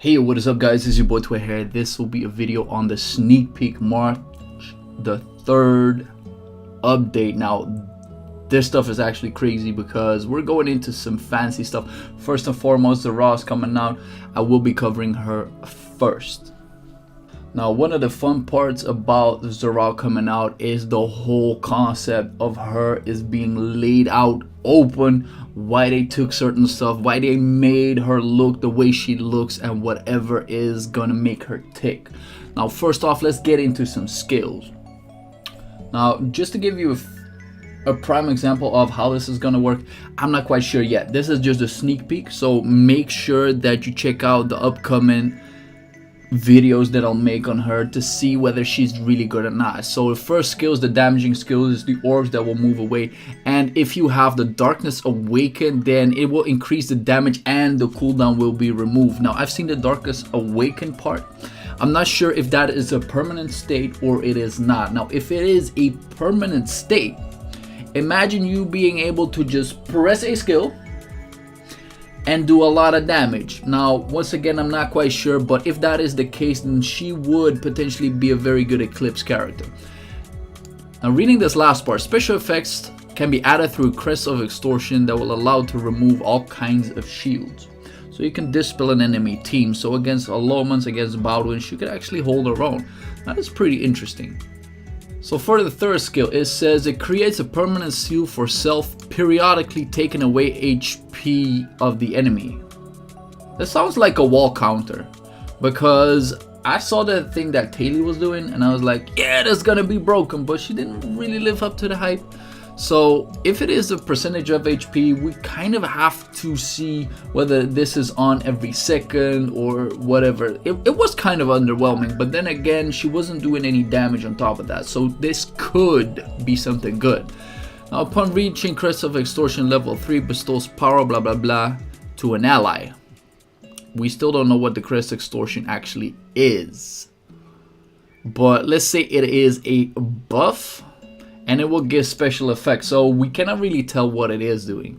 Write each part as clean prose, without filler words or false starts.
Hey, what is up guys, it's your boy Twit here. This will be a video on the sneak peek March the 3rd update. Now this stuff is actually crazy because we're going into some fancy stuff. First and foremost, the Raw is coming out. I will be covering her first. Now one of the fun parts about the Raw coming out is the whole concept of her is being laid out open, why they took certain stuff, why they made her look the way she looks, and whatever is gonna make her tick. Now first off, let's get into some skills. Now just to give you a prime example of how this is gonna work, I'm not quite sure yet. This is just a sneak peek, so make sure that you check out the upcoming videos that I'll make on her to see whether she's really good or not. So the first skill is the damaging skill, is the orbs that will move away, and if you have the darkness awakened, then it will increase the damage and the cooldown will be removed. Now I've seen the darkness awakened part. I'm not sure if that is a permanent state or it is not. Now if it is a permanent state, imagine you being able to just press a skill and do a lot of damage. Now once again, I'm not quite sure, but if that is the case, then she would potentially be a very good Eclipse character. Now reading this last part, special effects can be added through Crest of Extortion that will allow to remove all kinds of shields. So you can dispel an enemy team. So against Alomans, against Baldwin, she could actually hold her own. That is pretty interesting. So for the third skill, it says it creates a permanent seal for self, periodically taking away HP of the enemy. That sounds like a wall counter, because I saw the thing that Taylor was doing and I was like, yeah, that's gonna be broken, but she didn't really live up to the hype. So if it is a percentage of HP, we kind of have to see whether this is on every second or whatever. It was kind of underwhelming, but then again, she wasn't doing any damage on top of that, so this could be something good. Now upon reaching Crest of Extortion level 3, bestows power blah blah blah to an ally. We still don't know what the Crest Extortion actually is, but let's say it is a buff and it will give special effects, so we cannot really tell what it is doing.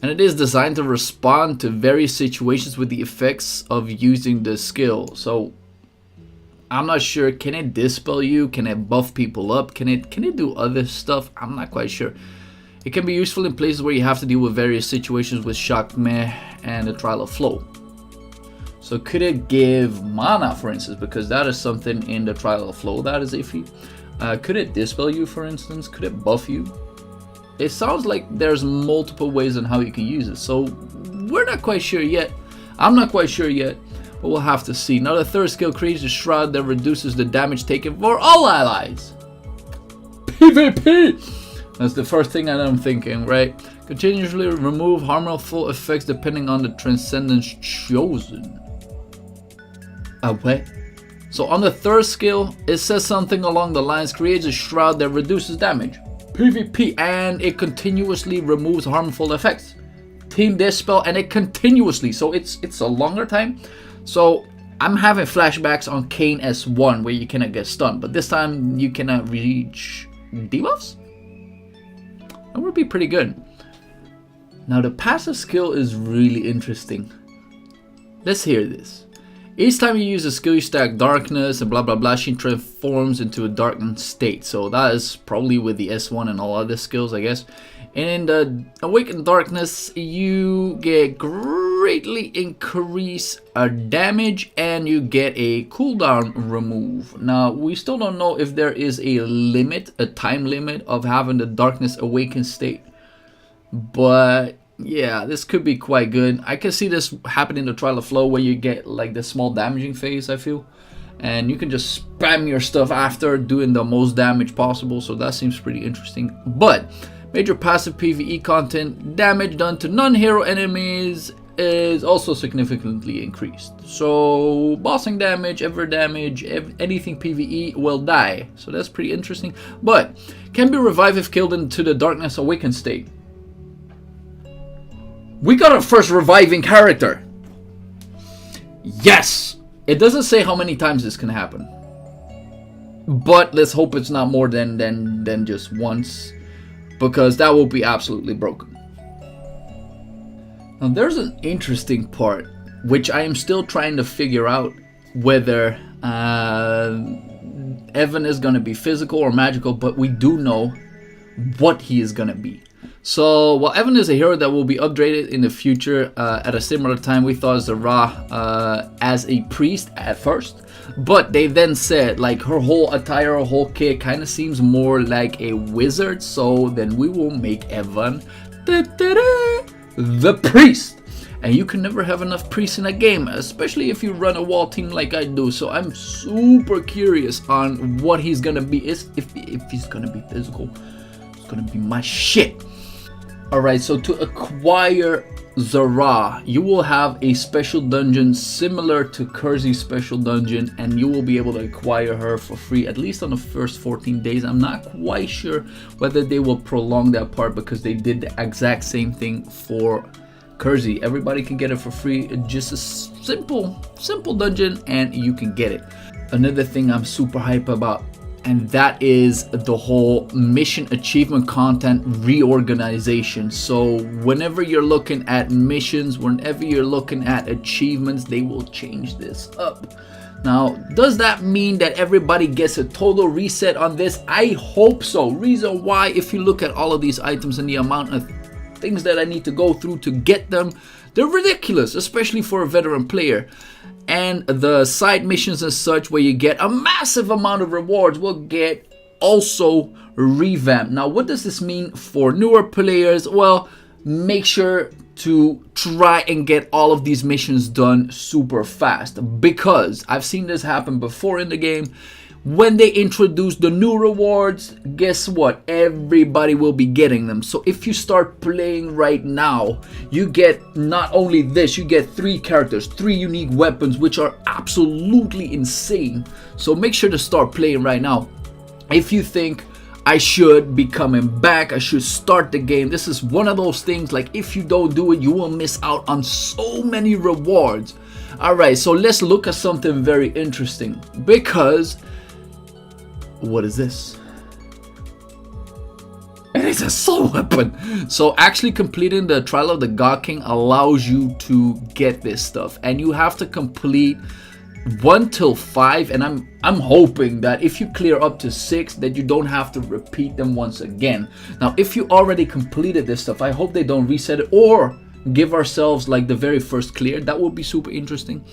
And it is designed to respond to various situations with the effects of using the skill. So I'm not sure, can it dispel you? Can it buff people up? Can it do other stuff? I'm not quite sure. It can be useful in places where you have to deal with various situations with Shock Meh and the Trial of Flow. So could it give mana, for instance, because that is something in the Trial of Flow that is iffy. Could it dispel you, for instance? Could it buff you? It sounds like there's multiple ways on how you can use it, so we're not quite sure yet. I'm not quite sure yet, but we'll have to see. Now the third skill creates a shroud that reduces the damage taken for all allies. PvP! That's the first thing that I'm thinking, right? Continuously remove harmful effects depending on the transcendence chosen. What? So on the third skill, it says something along the lines, creates a shroud that reduces damage, PvP, and it continuously removes harmful effects. Team dispel, and it continuously, so it's a longer time. So I'm having flashbacks on Kane S1 where you cannot get stunned, but this time you cannot reach debuffs? That would be pretty good. Now the passive skill is really interesting. Let's hear this. Each time you use a skill, you stack darkness and blah blah blah. She transforms into a darkened state. So that is probably with the S1 and all other skills, I guess. And in the awakened darkness, you get greatly increased damage and you get a cooldown remove. Now we still don't know if there is a limit, a time limit of having the darkness awakened state, but yeah, this could be quite good. I can see this happening in the Trial of Flow where you get like the small damaging phase, I feel, and you can just spam your stuff after doing the most damage possible, so that seems pretty interesting. But major passive PvE content, damage done to non-hero enemies is also significantly increased. So bossing damage, anything PvE will die, so that's pretty interesting. But can be revived if killed into the darkness awakened state. We got our first reviving character. Yes! It doesn't say how many times this can happen, but let's hope it's not more than just once, because that will be absolutely broken. Now there's an interesting part which I am still trying to figure out whether Evan is going to be physical or magical, but we do know what he is going to be. So, while Evan is a hero that will be upgraded in the future, at a similar time we thought Zara as a priest at first, but they then said like her whole attire, her whole kit kind of seems more like a wizard, so then we will make Evan the priest. And you can never have enough priests in a game, especially if you run a wall team like I do. So I'm super curious on what he's gonna be. If he's gonna be physical, it's gonna be my shit. Alright, so to acquire Zara, you will have a special dungeon similar to Kersey's special dungeon, and you will be able to acquire her for free, at least on the first 14 days. I'm not quite sure whether they will prolong that part, because they did the exact same thing for Kersey. Everybody can get it for free. It's just a simple dungeon, and you can get it. Another thing I'm super hype about, and that is the whole mission achievement content reorganization. So whenever you're looking at missions, whenever you're looking at achievements, they will change this up. Now, does that mean that everybody gets a total reset on this? I hope so. Reason why, if you look at all of these items and the amount of things that I need to go through to get them, they're ridiculous, especially for a veteran player. And the side missions and such, where you get a massive amount of rewards, will get also revamped. Now, what does this mean for newer players? Well, make sure to try and get all of these missions done super fast, because I've seen this happen before in the game. When they introduce the new rewards, guess what? Everybody will be getting them. So if you start playing right now, you get not only this, you get 3 characters, 3 unique weapons, which are absolutely insane. So make sure to start playing right now. If you think I should be coming back, I should start the game, this is one of those things, like if you don't do it, you will miss out on so many rewards. Alright, so let's look at something very interesting, because what is this? It is a soul weapon. So actually completing the Trial of the God King allows you to get this stuff, and you have to complete 1 till 5, and I'm hoping that if you clear up to 6, that you don't have to repeat them once again. Now, if you already completed this stuff, I hope they don't reset it or give ourselves like the very first clear. That would be super interesting.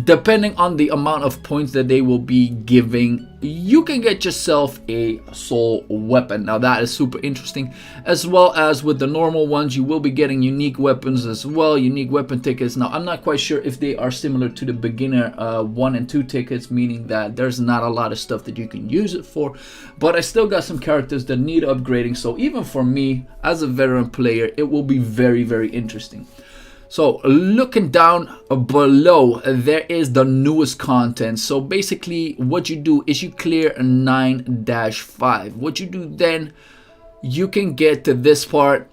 Depending on the amount of points that they will be giving, you can get yourself a soul weapon. Now that is super interesting. As well as with the normal ones, you will be getting unique weapons as well, unique weapon tickets. Now I'm not quite sure if they are similar to the beginner 1 and 2 tickets, meaning that there's not a lot of stuff that you can use it for, but I still got some characters that need upgrading. So even for me as a veteran player, it will be very, very interesting. So looking down below, there is the newest content. So basically what you do is you clear 9-5. What you do then, you can get to this part,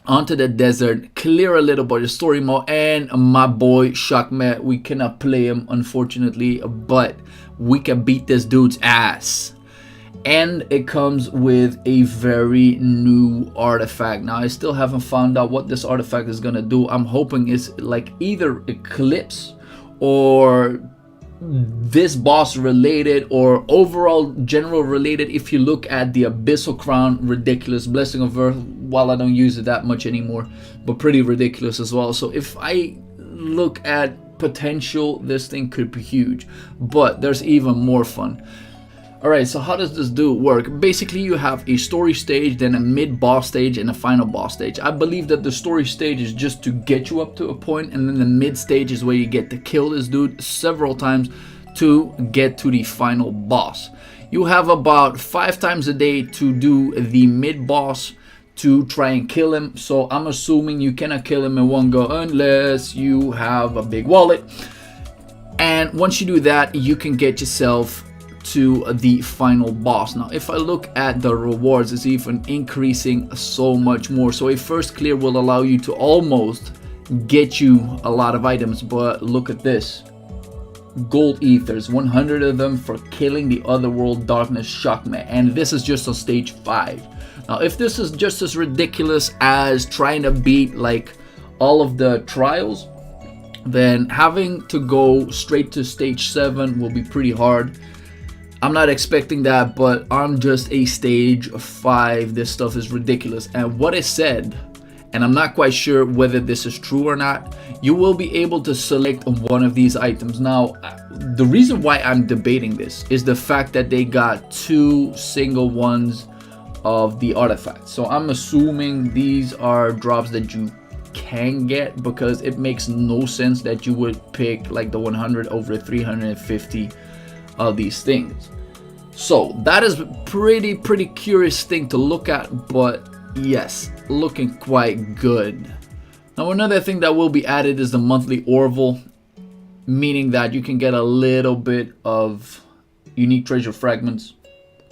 onto the desert, clear a little bit of story mode, and my boy Shakmet, we cannot play him unfortunately, but we can beat this dude's ass. And it comes with a very new artifact. Now I still haven't found out what this artifact is gonna do. I'm hoping it's like either Eclipse or this boss related, or overall general related. If you look at the Abyssal Crown, ridiculous. Blessing of Earth, while I don't use it that much anymore, but pretty ridiculous as well. So if I look at potential, this thing could be huge, but there's even more fun. Alright, so how does this work? Basically, you have a story stage, then a mid-boss stage, and a final boss stage. I believe that the story stage is just to get you up to a point, and then the mid stage is where you get to kill this dude several times to get to the final boss. You have about 5 times a day to do the mid-boss to try and kill him. So I'm assuming you cannot kill him in one go unless you have a big wallet. And once you do that, you can get yourself to the final boss. Now if I look at the rewards, it's even increasing so much more. So a first clear will allow you to almost get you a lot of items, but look at this: gold ethers, 100 of them for killing the otherworld darkness Shakmet, and this is just on stage 5. Now if this is just as ridiculous as trying to beat like all of the trials, then having to go straight to stage 7 will be pretty hard. I'm not expecting that, but on just a stage 5, this stuff is ridiculous. And what it said, and I'm not quite sure whether this is true or not, you will be able to select one of these items. Now, the reason why I'm debating this is the fact that they got 2 single ones of the artifacts. So I'm assuming these are drops that you can get, because it makes no sense that you would pick like the 100 over 350 of these things. So that is pretty curious thing to look at, but yes, looking quite good. Now another thing that will be added is the monthly Orville, meaning that you can get a little bit of unique treasure fragments.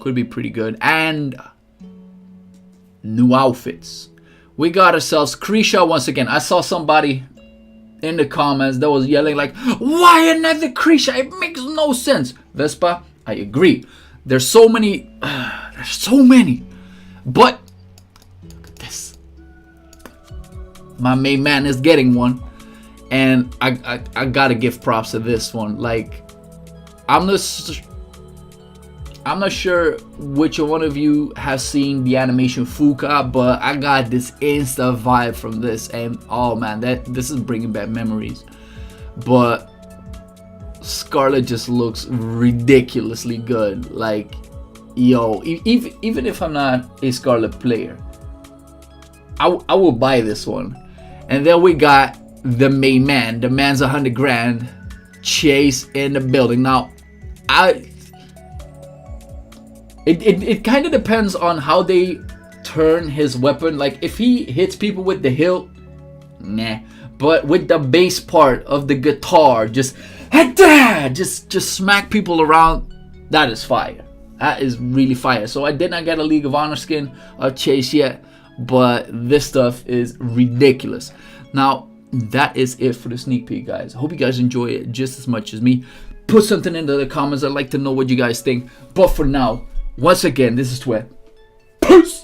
Could be pretty good. And new outfits. We got ourselves Krisha once again. I saw somebody in the comments that was yelling like, why another Krisha? It makes no sense. Vespa, I agree. There's so many. But look at this. My main man is getting one. And I gotta give props to this one. Like, I'm not sure which one of you has seen the animation Fuka, but I got this insta vibe from this, and oh man, this is bringing back memories. But Scarlet just looks ridiculously good. Like, yo, even if I'm not a Scarlet player, I will buy this one. And then we got the main man. The man's 100 grand. Chase in the building. Now, it kind of depends on how they turn his weapon. Like, if he hits people with the hilt, nah. But with the bass part of the guitar, just smack people around, that is fire. That is really fire. So I did not get a League of Honor skin of Chase yet, but this stuff is ridiculous. Now, that is it for the sneak peek, guys. I hope you guys enjoy it just as much as me. Put something into the comments. I'd like to know what you guys think. But for now, once again, this is Twit. Peace!